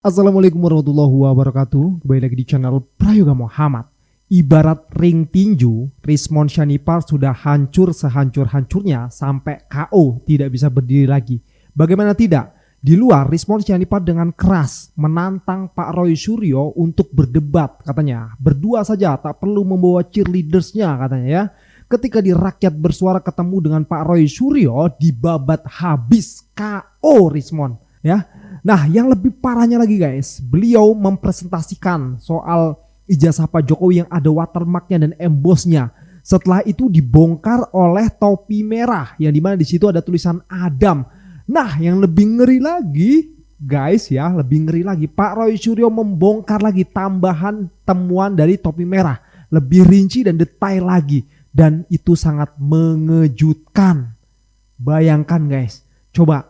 Assalamualaikum warahmatullahi wabarakatuh. Kembali lagi di channel Prayoga Muhammad. Ibarat ring tinju, Rizmon Shanipar sudah hancur sehancur-hancurnya sampai KO, tidak bisa berdiri lagi. Bagaimana tidak? Di luar, Rizmon Shanipar dengan keras menantang Pak Roy Suryo untuk berdebat katanya. Berdua saja, tak perlu membawa cheerleadersnya katanya ya. Ketika di Rakyat Bersuara ketemu dengan Pak Roy Suryo, dibabat habis KO Rizmon ya. Nah, yang lebih parahnya lagi guys, beliau mempresentasikan soal ijazah Pak Jokowi yang ada watermarknya dan embossnya. Setelah itu dibongkar oleh topi merah, yang dimana di situ ada tulisan Adam. Nah, yang lebih ngeri lagi, guys ya, lebih ngeri lagi, Pak Roy Suryo membongkar lagi tambahan temuan dari topi merah, lebih rinci dan detail lagi, dan itu sangat mengejutkan. Bayangkan guys, coba.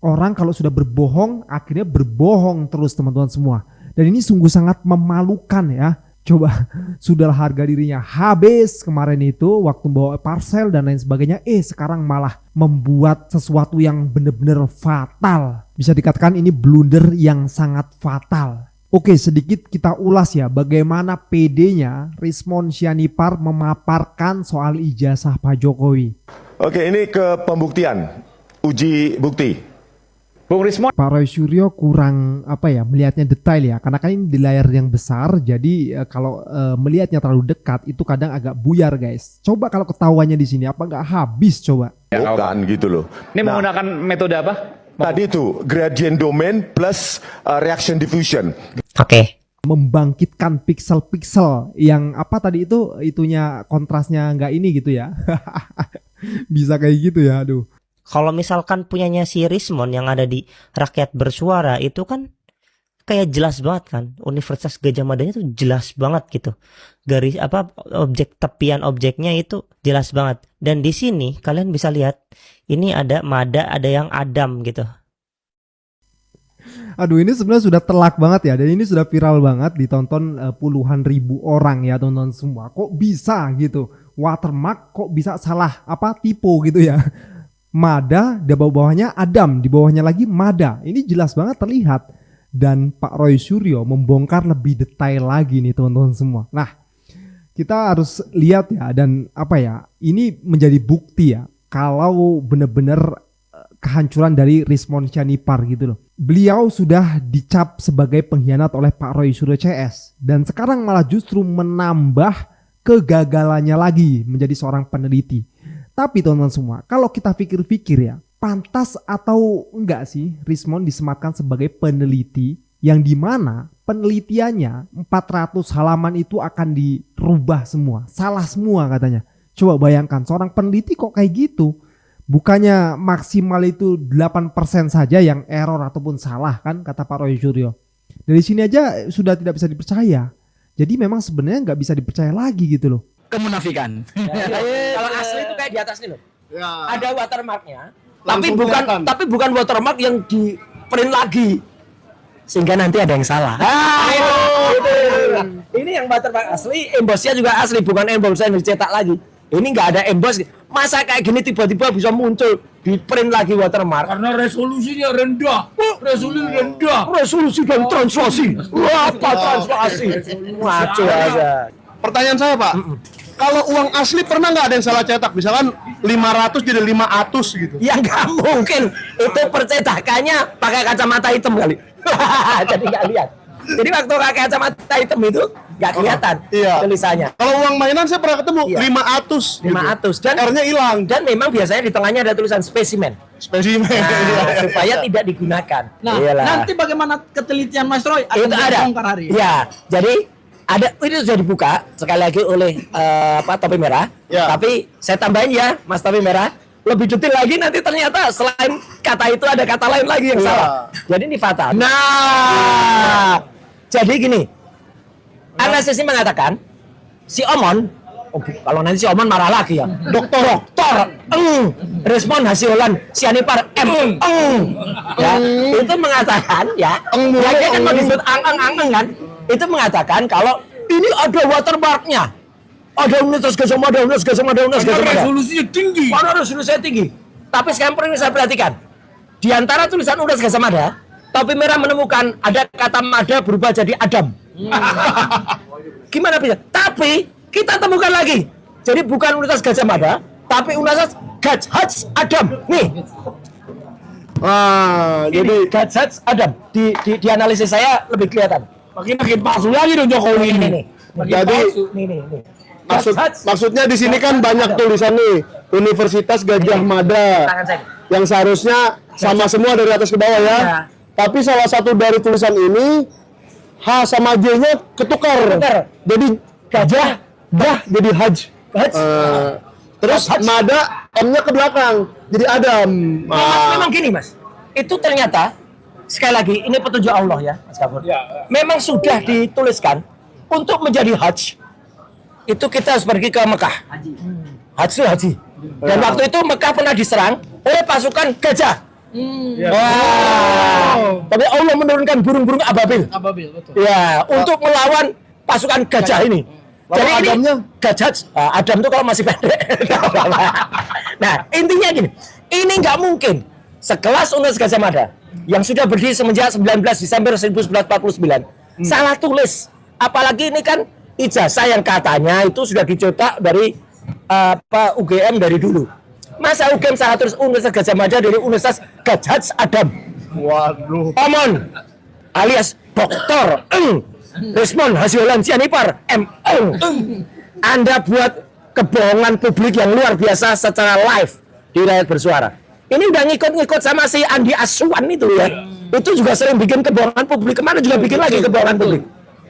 Orang kalau sudah berbohong, akhirnya berbohong terus teman-teman semua. Dan ini sungguh sangat memalukan ya. Coba, sudah harga dirinya habis kemarin itu waktu bawa parcel dan lain sebagainya. Sekarang malah membuat sesuatu yang benar-benar fatal. Bisa dikatakan ini blunder yang sangat fatal. Oke, sedikit kita ulas ya bagaimana PD-nya Rizmon Shanipar memaparkan soal ijazah Pak Jokowi. Oke, ini ke pembuktian, uji bukti. Bung Rizmon, Pak Roy Suryo kurang melihatnya detail ya, karena kan ini di layar yang besar, jadi kalau melihatnya terlalu dekat itu kadang agak buyar guys. Coba kalau ketahuannya di sini apa nggak habis coba. Bukan gitu loh. ini menggunakan metode apa? Tadi itu gradient domain plus reaction diffusion. Oke. Membangkitkan pixel-pixel yang tadi itunya kontrasnya nggak ini gitu ya. Bisa kayak gitu ya, aduh. Kalau misalkan punyanya si Rizmon yang ada di Rakyat Bersuara itu kan kayak jelas banget kan. Universitas Gadjah Madanya tuh jelas banget gitu. Garis objek tepian objeknya itu jelas banget. Dan di sini kalian bisa lihat ini ada Mada, ada yang Adam gitu. Aduh, ini sebenarnya sudah telak banget ya, dan ini sudah viral banget, ditonton puluhan ribu orang ya tonton semua. Kok bisa gitu? Watermark kok bisa salah tipe gitu ya? Mada, di bawahnya Adam, di bawahnya lagi Mada. Ini jelas banget terlihat. Dan Pak Roy Suryo membongkar lebih detail lagi nih teman-teman semua. Nah, kita harus lihat ya, dan ini menjadi bukti ya kalau benar-benar kehancuran dari Rizmon Shanipar gitu loh. Beliau sudah dicap sebagai pengkhianat oleh Pak Roy Suryo CS, dan sekarang malah justru menambah kegagalannya lagi menjadi seorang peneliti. Tapi teman-teman semua, kalau kita pikir-pikir ya, pantas atau enggak sih Rizmon disematkan sebagai peneliti yang dimana penelitiannya 400 halaman itu akan dirubah semua, salah semua katanya. Coba bayangkan seorang peneliti kok kayak gitu. Bukannya maksimal itu 8% saja yang error ataupun salah kan, kata Pak Roy Suryo. Dari sini aja sudah tidak bisa dipercaya. Jadi memang sebenarnya nggak bisa dipercaya lagi gitu loh. Kemunafikan. Kalau asli itu kayak di atas nih loh. Ya. Ada watermarknya, Langsung kelihatan. tapi bukan watermark yang di print lagi. Sehingga nanti ada yang salah. Itu. Ini yang watermark asli, embossnya juga asli, bukan emboss yang dicetak lagi. Ini nggak ada emboss. Masa kayak gini tiba-tiba bisa muncul di print lagi watermark? Karena resolusinya rendah. Resolusi rendah. Resolusi dan translasi. Apa translasi? Ngaco aja. Pertanyaan saya, Pak. Kalau uang asli pernah nggak ada yang salah cetak? Misalkan 500 jadi 500 gitu. Ya nggak mungkin. Itu percetakannya pakai kacamata hitam kali. Jadi nggak lihat. Jadi waktu pakai kacamata hitam itu nggak kelihatan Iya. tulisannya. Kalau uang mainan saya pernah ketemu Iya. 500 gitu. 500 dan R-nya hilang. Dan memang biasanya di tengahnya ada tulisan spesimen. Spesimen. Supaya tidak digunakan. Nah, Iyalah. nanti bagaimana ketelitian Mas Roy akan itu ada. dibongkar hari ini? Ya, jadi ada ini sudah dibuka sekali lagi oleh topi merah. Ya. Tapi saya tambahin ya, Mas topi merah. Lebih detail lagi nanti ternyata selain kata itu ada kata lain lagi yang Ya. salah. Jadi ini fatal. Nah, jadi gini. Analisis mengatakan si Omon, kalau nanti si Omon marah lagi ya. Dokter, Rizmon Hasyolan Shanipar ya, itu mengatakan ya, dia kan mau disebut angeng kan, itu mengatakan kalau ini ada watermarknya, ada Universitas Gadjah Mada, Universitas Gadjah Mada, Universitas Gadjah Mada. Resolusinya tinggi. Karena resolusinya tinggi. Tapi sekarang perlu saya perhatikan, di antara tulisan Universitas Gadjah Mada Topi merah menemukan ada kata Mada berubah jadi Adam. Gimana bisa? Tapi kita temukan lagi. Jadi bukan Universitas Gajah Mada, tapi Universitas Gajah Adam. Nih. Jadi Gajah Adam di analisis saya lebih kelihatan. Makin palsu lagi dong Jokowi ini. Nih. Jadi Nih. maksudnya di sini kan banyak tulisan nih, Universitas Gajah Mada, Tangan saya. yang seharusnya sama semua dari atas ke bawah ya. Iya. Tapi salah satu dari tulisan ini H sama J-nya ketukar. Jadi gajah, jadi Haj. Terus Haj. Mada M-nya ke belakang, jadi Adam. Memang gini mas, itu ternyata sekali lagi ini petunjuk Allah ya Mas Gafur. Memang sudah dituliskan untuk menjadi haji itu kita harus pergi ke Mekah. Haji. Dan waktu itu Mekah pernah diserang oleh pasukan gajah. Wah. Tapi Allah menurunkan burung-burung ababil. betul. Ya, untuk melawan pasukan gajah ini. Jadi ini Adamnya? gajah, Adam tuh kalau masih pendek. Nah, intinya gini, ini nggak mungkin sekelas Universitas Gajah Mada yang sudah berdiri semenjak 19 Desember 1949 salah tulis. Apalagi ini kan ijazah yang katanya itu sudah dicetak dari UGM dari dulu. Masa UGM salah tulis Universitas Gajah Mada dari Universitas Gajah Adam? Waduh. Omon alias Doktor Rismon Hasyolan Sianipar Anda buat kebohongan publik yang luar biasa secara live di Rakyat Bersuara. Ini udah ngikut-ngikut sama si Andi Aswan itu ya. Itu juga sering bikin kebohongan publik. Kemana juga bikin lagi kebohongan publik.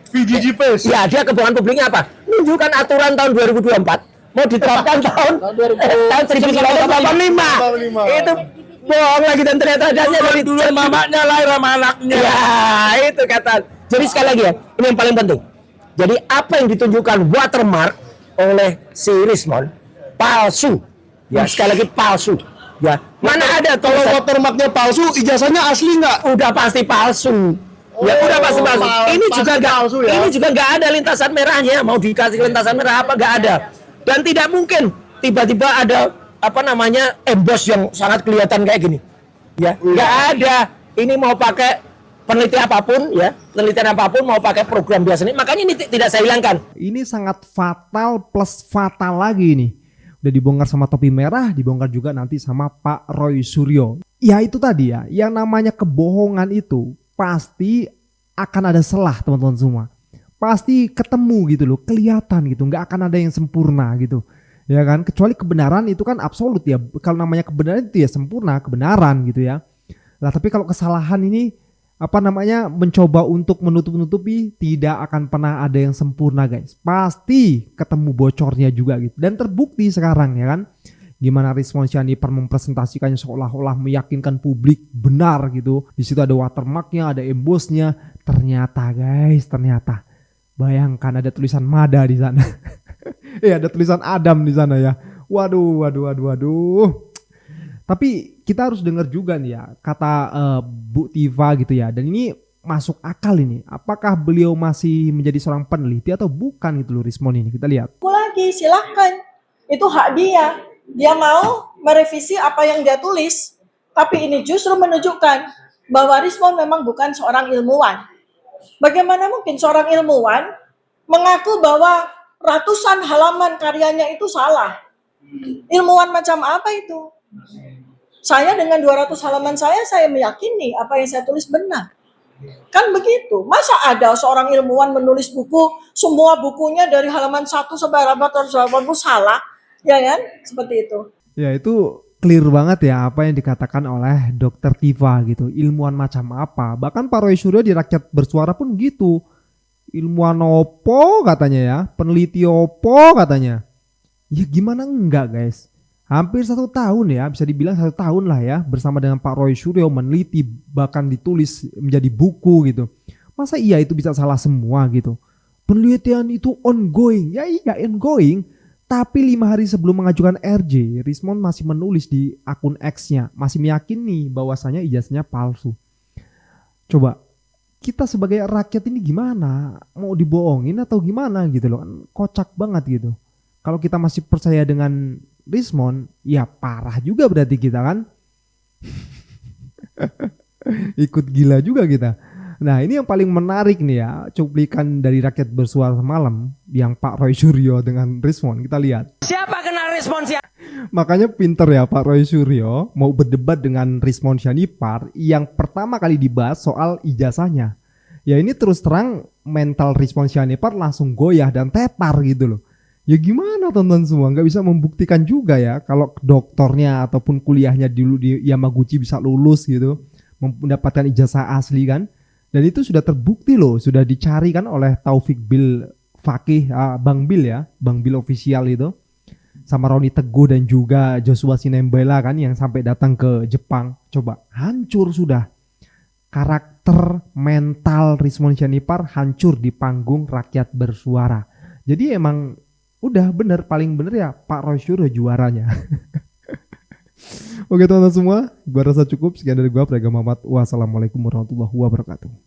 VGG Face. Ya, dia kebohongan publiknya apa? Menunjukkan aturan tahun 2024 mau diterapkan tahun 1985. Itu bohong lagi dan ternyata adanya dari Dulu mamanya lahir sama anaknya. ya, itu kata. Jadi sekali lagi ya, ini yang paling penting. Jadi apa yang ditunjukkan watermark oleh si Rismon palsu. Ya, sekali lagi palsu. Ya, mana ada Kalau tulisan watermarknya palsu, ijazahnya asli nggak? udah pasti palsu. Ya udah pasti palsu. Ini pasti juga nggak, palsu ya. ini juga nggak ada lintasan merahnya. Mau dikasih lintasan merah apa nggak ada. Dan tidak mungkin tiba-tiba ada apa namanya emboss yang sangat kelihatan kayak gini. Ya, nggak ada. Ini mau pakai penelitian apapun ya, penelitian apapun mau pakai program biasa ini. Makanya ini tidak saya hilangkan. Ini sangat fatal plus fatal lagi nih. Udah dibongkar sama topi merah, dibongkar juga nanti sama Pak Roy Suryo. Ya itu tadi ya, yang namanya kebohongan itu pasti akan ada celah teman-teman semua. Pasti ketemu gitu loh, kelihatan gitu, nggak akan ada yang sempurna gitu. Ya kan, kecuali kebenaran itu kan absolut ya. Kalau namanya kebenaran itu ya sempurna, kebenaran gitu ya. Nah tapi kalau kesalahan ini apa namanya mencoba untuk menutup-nutupi, tidak akan pernah ada yang sempurna guys. Pasti ketemu bocornya juga gitu. Dan terbukti sekarang ya kan. Gimana Rismon Sianipar mempresentasikannya seolah-olah meyakinkan publik benar gitu. Di situ ada watermarknya, ada embossnya. Ternyata guys, ternyata bayangkan ada tulisan Mada di sana. Ada tulisan Adam di sana ya. Waduh. Tapi kita harus dengar juga nih ya kata Bu Tiva gitu ya. Dan ini masuk akal ini. Apakah beliau masih menjadi seorang peneliti atau bukan gitu loh Rismon ini. Kita lihat. Lagi silahkan, itu hak dia mau merevisi apa yang dia tulis, tapi ini justru menunjukkan bahwa Rismon memang bukan seorang ilmuwan. Bagaimana mungkin seorang ilmuwan mengaku bahwa ratusan halaman karyanya itu salah? Ilmuwan macam apa itu? Saya dengan 200 halaman saya meyakini apa yang saya tulis benar. Kan begitu. Masa ada seorang ilmuwan menulis buku, semua bukunya dari halaman 1 sampai halaman 180 salah? Ya kan? Seperti itu. Ya itu clear banget ya apa yang dikatakan oleh Dr. Tiva gitu. Ilmuwan macam apa? Bahkan Pak Roy Suryo di Rakyat Bersuara pun gitu. Ilmuwan opo katanya ya. Peneliti opo katanya. Ya gimana enggak guys. Hampir 1 tahun ya, bisa dibilang 1 tahun lah ya. Bersama dengan Pak Roy Suryo meneliti bahkan ditulis menjadi buku gitu. Masa iya itu bisa salah semua gitu. Penelitian itu ongoing. Ya iya ongoing. Tapi 5 hari sebelum mengajukan RJ, Rismon masih menulis di akun X-nya, masih meyakini bahwasanya ijazahnya palsu. Coba, kita sebagai rakyat ini gimana? Mau dibohongin atau gimana gitu loh? Kocak banget gitu. Kalau kita masih percaya dengan Rismon, ya parah juga berarti kita kan. Ikut gila juga kita. Nah ini yang paling menarik nih ya, cuplikan dari Rakyat Bersuara semalam yang Pak Roy Suryo dengan Rismon, kita lihat. Siapa kenal Rismon siapa? Makanya pinter ya Pak Roy Suryo mau berdebat dengan Rismon Syanipar yang pertama kali dibahas soal ijazahnya. Ya ini terus terang mental Rismon Syanipar langsung goyah dan tepar gitu loh. Ya gimana teman-teman semua, nggak bisa membuktikan juga ya kalau doktornya ataupun kuliahnya dulu di Yamaguchi bisa lulus gitu, mendapatkan ijazah asli kan. Dan itu sudah terbukti loh, sudah dicari kan oleh Taufik Bil Fakih, Bang Bil ya, Bang Bil official itu. Sama Roni Teguh dan juga Joshua Sinembela kan yang sampai datang ke Jepang. Coba, hancur sudah. Karakter mental Rismon Syanipar hancur di panggung Rakyat Bersuara. Jadi emang udah bener, paling bener ya Pak Roy Suryo juaranya. Oke teman-teman semua, gua rasa cukup. Sekian dari gua, Prayoga Muhammad. Wassalamualaikum warahmatullahi wabarakatuh.